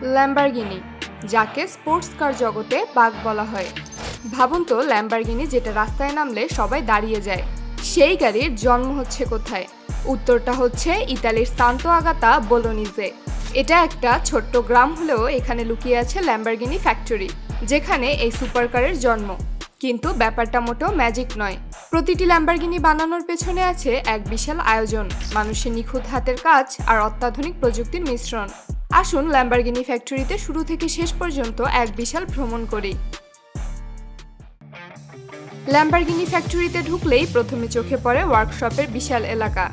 Lamborghini, যাকে sports car জগতে বাঘ বলা হয়। ভাবুন তো, ল্যাম্বরগিনি যেটা রাস্তায় নামলে সবাই দাঁড়িয়ে যায়, সেই গাড়ির জন্ম হচ্ছে কোথায়? উত্তরটা হচ্ছে ইতালির সান্তো আগাতা বোলোনিজে। এটা একটা ছোট্ট গ্রাম হলেও এখানে লুকিয়ে আছে ল্যাম্বরগিনি ফ্যাক্টরি, যেখানে এই সুপারকারের জন্ম। কিন্তু ব্যাপারটা মোটেও ম্যাজিক নয়। প্রতিটি ল্যাম্বরগিনি বানানোর পেছনে আছে এক বিশাল আয়োজন, মানুষের নিখুঁত হাতের কাজ আর অত্যাধুনিক প্রযুক্তির মিশ্রণ। আসুন ল্যাম্বরগিনি ফ্যাক্টরিতে শুরু থেকে শেষ পর্যন্ত এক বিশাল ভ্রমণ করি। ল্যাম্বরগিনি ফ্যাক্টরিতে ঢুকলেই প্রথমে চোখে পড়ে ওয়ার্কশপের বিশাল এলাকা।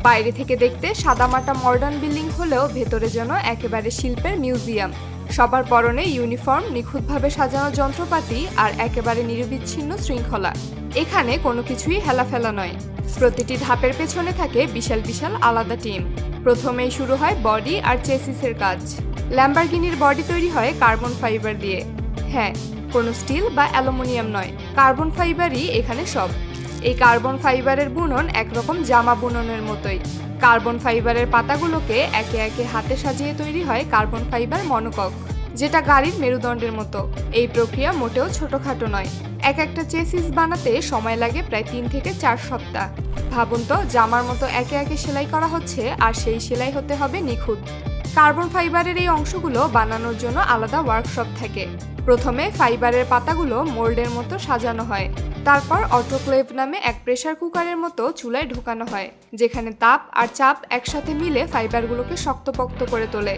বাইরে থেকে দেখতে সাদামাটা মডার্ন বিল্ডিং হলেও ভেতরে যেন একেবারে শিল্পের মিউজিয়াম। সবার পরনে ইউনিফর্ম, নিখুঁতভাবে সাজানো যন্ত্রপাতি আর একেবারে নিরবিচ্ছিন্ন শৃঙ্খলা। এখানে কোনো কিছুই হেলাফেলা নয়। প্রতিটি ধাপের পেছনে থাকে বিশাল বিশাল আলাদা টিম। প্রথমেই শুরু হয় বডি আর চেসিসের কাজ। ল্যাম্বরগিনির বডি তৈরি হয় কার্বন ফাইবার দিয়ে। হ্যাঁ, কোনো স্টিল বা অ্যালুমিনিয়াম নয়, কার্বন ফাইবারই এখানে সব। এই কার্বন ফাইবারের বুনন একরকম জামা বুননের মতোই। কার্বন ফাইবারের পাতাগুলোকে একে একে হাতে সাজিয়ে তৈরি হয় কার্বন ফাইবার মনোকক, যেটা গাড়ির মেরুদণ্ডের মতো। এই প্রক্রিয়া মোটেও ছোটখাটো নয়। এক একটা চেসিস বানাতে সময় লাগে প্রায় 3 থেকে 4 সপ্তাহ। ভাবুন তো, জামার মতো একে একে সেলাই করা হচ্ছে, আর সেই সেলাই হতে হবে নিখুঁত। কার্বন ফাইবারের এই অংশগুলো বানানোর জন্য আলাদা ওয়ার্কশপ থাকে। প্রথমে ফাইবারের পাতাগুলো মোল্ডের মতো সাজানো হয়। তারপর অটোক্লেভ নামে এক প্রেসার কুকারের মতো চুলায় ঢোকানো হয়, যেখানে তাপ আর চাপ একসাথে মিলে ফাইবারগুলোকে শক্তপোক্ত করে তোলে।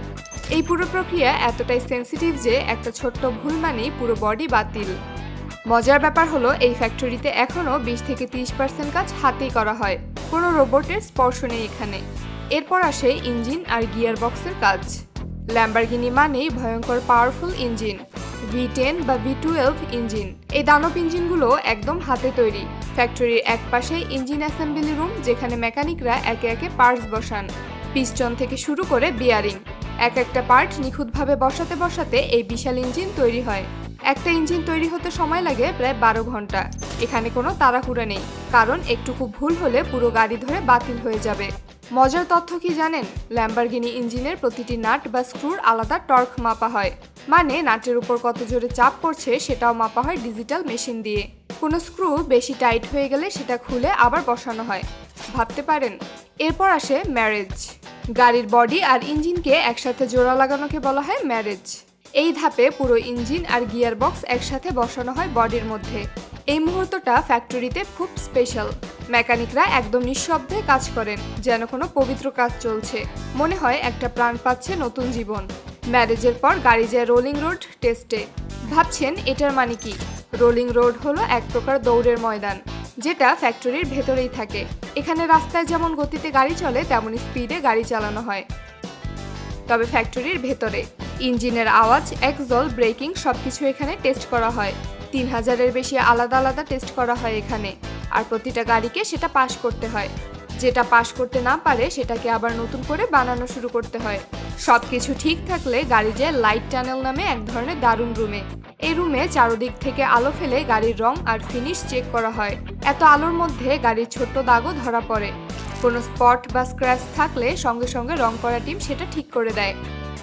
এই পুরো প্রক্রিয়া এতটাই সেন্সিটিভ যে একটা ছোট্ট ভুল মানেই পুরো বডি বাতিল। মজার ব্যাপার হলো, এই ফ্যাক্টরিতে এখনও 20 থেকে 30% কাজ হাতেই করা হয়। কোনো রোবটের স্পর্শ নেই এখানে। এরপর আসে ইঞ্জিন আর গিয়ার বক্সের কাজ। ল্যাম্বরগিনি মানেই ভয়ঙ্কর পাওয়ারফুল ইঞ্জিন, V10 বা V12 ইঞ্জিন। এই দানব ইঞ্জিনগুলো একদম হাতে তৈরি। ফ্যাক্টরির এক পাশে ইঞ্জিন অ্যাসেম্বলি রুম, যেখানে মেকানিকরা একে একে পার্টস বসান। পিস্টন থেকে শুরু করে বিয়ারিং, এক একটা পার্ট নিখুঁতভাবে বসাতে বসাতে এই বিশাল ইঞ্জিন তৈরি হয়। একটা ইঞ্জিন তৈরি হতে সময় লাগে প্রায় 12 ঘন্টা। এখানে কোনো তাড়াহুড়া নেই, কারণ একটুকু ভুল হলে পুরো গাড়ি ধরে বাতিল হয়ে যাবে। মজার তথ্য কি জানেন? ল্যাম্বরগিনি ইঞ্জিনের প্রতিটি নাট বা স্ক্রুর আলাদা টর্ক মাপা হয়। মানে নাটের উপর কত জোরে চাপ পড়ছে সেটাও মাপা হয় ডিজিটাল মেশিন দিয়ে। কোনো স্ক্রু বেশি টাইট হয়ে গেলে সেটা খুলে আবার বসানো হয়। ভাবতে পারেন। এরপর আসে ম্যারেজ। গাড়ির বডি আর ইঞ্জিনকে একসাথে জোড়া লাগানোকে বলা হয় ম্যারেজ। এই ধাপে পুরো ইঞ্জিন আর গিয়ার বক্স একসাথে বসানো হয় বডির মধ্যে। এই মুহূর্তটা ফ্যাক্টরিতে খুব স্পেশাল। মেকানিকরা একদম নিঃশব্দে কাজ করেন, যেন কোনো পবিত্র কাজ চলছে। মনে হয় একটা প্রাণ পাচ্ছে নতুন জীবন। ম্যারেজের পর গাড়ি যায় রোলিং রোড টেস্টে। ভাবছেন এটার মানে কি? রোলিং রোড হলো এক প্রকার দৌড়ের ময়দান, যেটা ফ্যাক্টরির ভেতরেই থাকে। এখানে রাস্তায় যেমন গতিতে গাড়ি চলে, তেমন স্পিডে গাড়ি চালানো হয়। তবে ফ্যাক্টরির ভেতরে ইঞ্জিনের আওয়াজ, এক্সজল, ব্রেকিং সবকিছু এখানে টেস্ট করা হয়। 3000-এর বেশি আলাদা আলাদা টেস্ট করা হয় এখানে। আর প্রতিটা গাড়িকে সেটা পাস করতে হয়। যেটা পাস করতে না পারে সেটাকে আবার নতুন করে বানানো শুরু করতে হয়। সবকিছু ঠিক থাকলে গাড়ি যায় লাইট টানেল নামে এক ধরনের দারুণ রুমে। এই রুমে চারদিক থেকে আলো ফেলে গাড়ির রং আর ফিনিশ চেক করা হয়। এত আলোর মধ্যে গাড়ির ছোট্ট দাগও ধরা পড়ে। কোনো স্পট বা স্ক্র্যাচ থাকলে সঙ্গে সঙ্গে রং করা টিম সেটা ঠিক করে দেয়।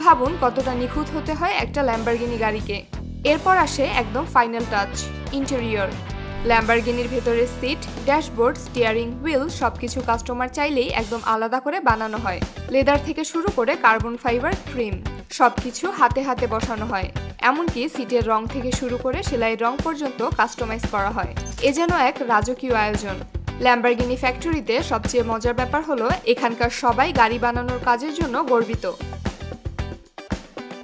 ভাবুন কতটা নিখুঁত হতে হয় একটা ল্যাম্বরগিনি গাড়িকে। এরপর আসে একদম ফাইনাল টাচ, ইন্টেরিয়র। ল্যাম্বরগিনির ভেতরের সিট, ড্যাশবোর্ড, স্টিয়ারিং হুইল সবকিছু কাস্টমার চাইলেই একদম আলাদা করে বানানো হয়। লেদার থেকে শুরু করে কার্বন ফাইবার, ট্রিম সবকিছু হাতে হাতে বসানো হয়। এমনকি সিটের রং থেকে শুরু করে সেলাইয়ের রং পর্যন্ত কাস্টমাইজ করা হয়। এ যেন এক রাজকীয় আয়োজন। ল্যাম্বরগিনি ফ্যাক্টরিতে সবচেয়ে মজার ব্যাপার হলো, এখানকার সবাই গাড়ি বানানোর কাজের জন্য গর্বিত।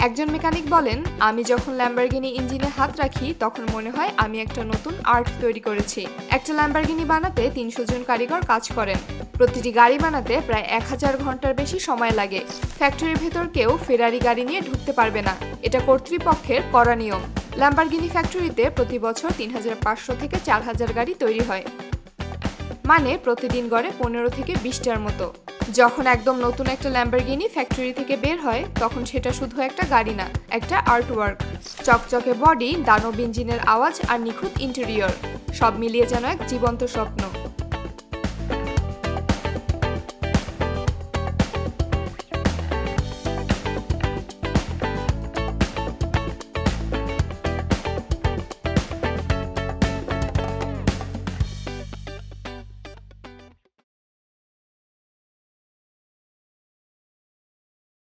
একজন মেকানিক বলেন, আমি যখন ল্যাম্বরগিনি ইঞ্জিনে হাত রাখি তখন মনে হয় আমি একটা নতুন আর্ট তৈরি করেছি। একটা ল্যাম্বরগিনি বানাতে 300 জন কারিগর কাজ করেন। প্রতিটি গাড়ি বানাতে প্রায় 1000 ঘন্টার বেশি সময় লাগে। ফ্যাক্টরির ভেতর কেউ ফেরারি গাড়ি নিয়ে ঢুকতে পারবে না, এটা কর্তৃপক্ষের কড়া নিয়ম। ল্যাম্বরগিনি ফ্যাক্টরিতে প্রতি বছর 3500 থেকে 4000 গাড়ি তৈরি হয়। মানে প্রতিদিন গড়ে 15 থেকে 20টার মতো। যখন একদম নতুন একটা ল্যাম্বরগিনি ফ্যাক্টরি থেকে বের হয়, তখন সেটা শুধু একটা গাড়ি না, একটা আর্টওয়ার্ক। চকচকে বডি, দানব ইঞ্জিনের আওয়াজ আর নিখুঁত ইন্টেরিয়র সব মিলিয়ে যেন এক জীবন্ত স্বপ্ন।